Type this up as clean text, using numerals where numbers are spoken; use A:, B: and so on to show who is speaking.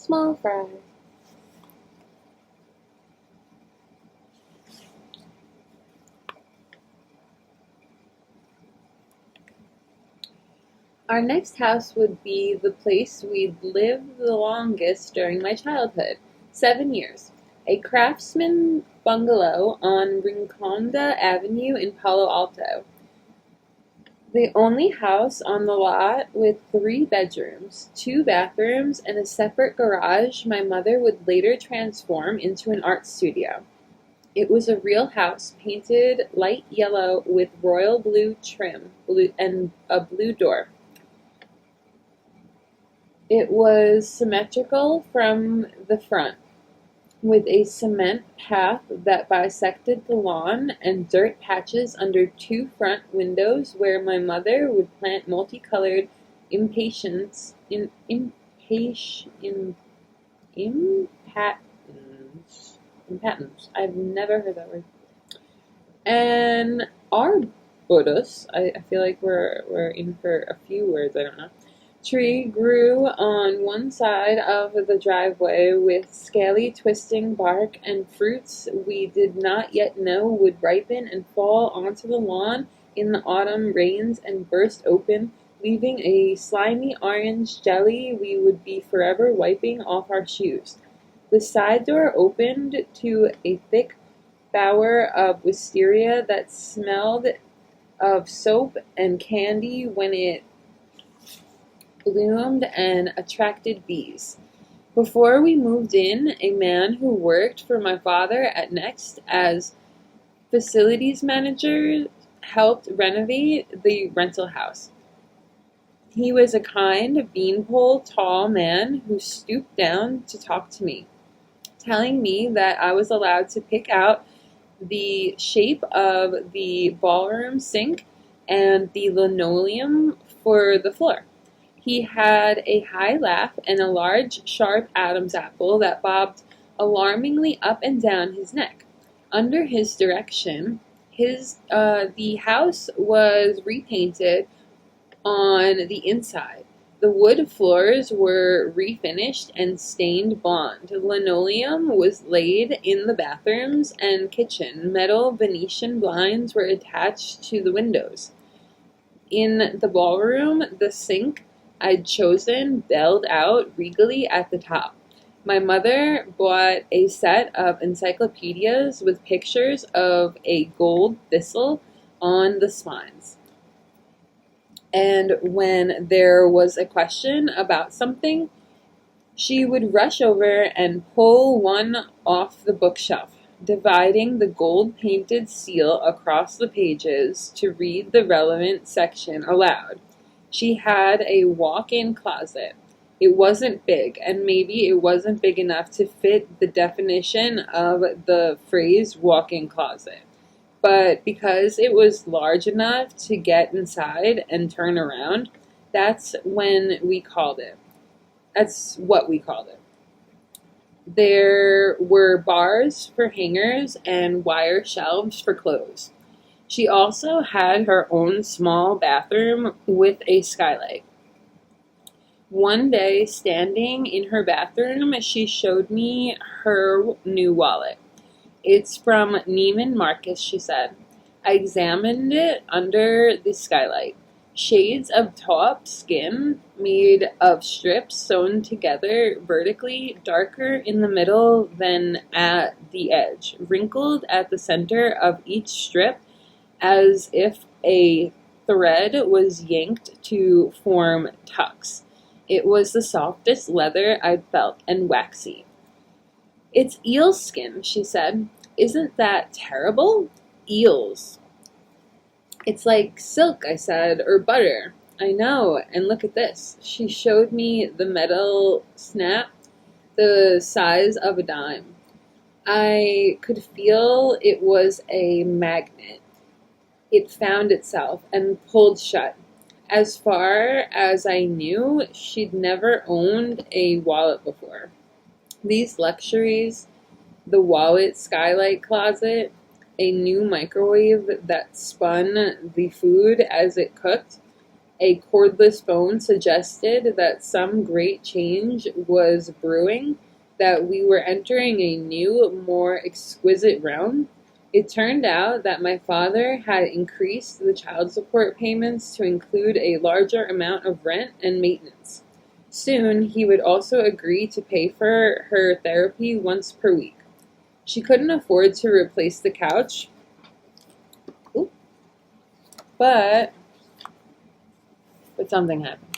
A: small fry. Our next house would be the place we'd lived the longest during my childhood, 7 years. A craftsman bungalow on Rinconda Avenue in Palo Alto. The only house on the lot with 3 bedrooms, 2 bathrooms, and a separate garage my mother would later transform into an art studio. It was a real house, painted light yellow with royal blue trim and a blue door. It was symmetrical from the front, with a cement path that bisected the lawn and dirt patches under 2 front windows where my mother would plant multicolored impatiens. Impatens. I've never heard that word. And arbutus, I feel like we're in for a few words, I don't know. Tree grew on one side of the driveway with scaly twisting bark and fruits we did not yet know would ripen and fall onto the lawn in the autumn rains and burst open, leaving a slimy orange jelly we would be forever wiping off our shoes. The side door opened to a thick bower of wisteria that smelled of soap and candy when it bloomed and attracted bees. Before we moved in, a man who worked for my father at Next as facilities manager helped renovate the rental house. He was a kind, beanpole tall man who stooped down to talk to me, telling me that I was allowed to pick out the shape of the ballroom sink and the linoleum for the floor. He had a high laugh and a large, sharp Adam's apple that bobbed alarmingly up and down his neck. Under his direction, the house was repainted on the inside. The wood floors were refinished and stained blonde. Linoleum was laid in the bathrooms and kitchen. Metal Venetian blinds were attached to the windows. In the ballroom, the sink I'd chosen belled out regally at the top. My mother bought a set of encyclopedias with pictures of a gold thistle on the spines. And when there was a question about something, she would rush over and pull one off the bookshelf, dividing the gold-painted seal across the pages to read the relevant section aloud. She had a walk-in closet. It wasn't big, and maybe it wasn't big enough to fit the definition of the phrase walk-in closet. But because it was large enough to get inside and turn around, that's what we called it. There were bars for hangers and wire shelves for clothes. She also had her own small bathroom with a skylight. One day, standing in her bathroom, she showed me her new wallet. "It's from Neiman Marcus," she said. I examined it under the skylight. Shades of taupe skin made of strips sewn together vertically, darker in the middle than at the edge, wrinkled at the center of each strip as if a thread was yanked to form tucks. It was the softest leather I'd felt, and waxy. "It's eel skin," she said. "Isn't that terrible? Eels." "It's like silk," I said, "or butter." "I know, and look at this." She showed me the metal snap, the size of a dime. I could feel it was a magnet. It found itself and pulled shut. As far as I knew, she'd never owned a wallet before. These luxuries, the wallet skylight closet, a new microwave that spun the food as it cooked, A cordless phone suggested that some great change was brewing, that we were entering a new, more exquisite realm. It turned out that my father had increased the child support payments to include a larger amount of rent and maintenance. Soon, he would also agree to pay for her therapy once per week. She couldn't afford to replace the couch, but something happened.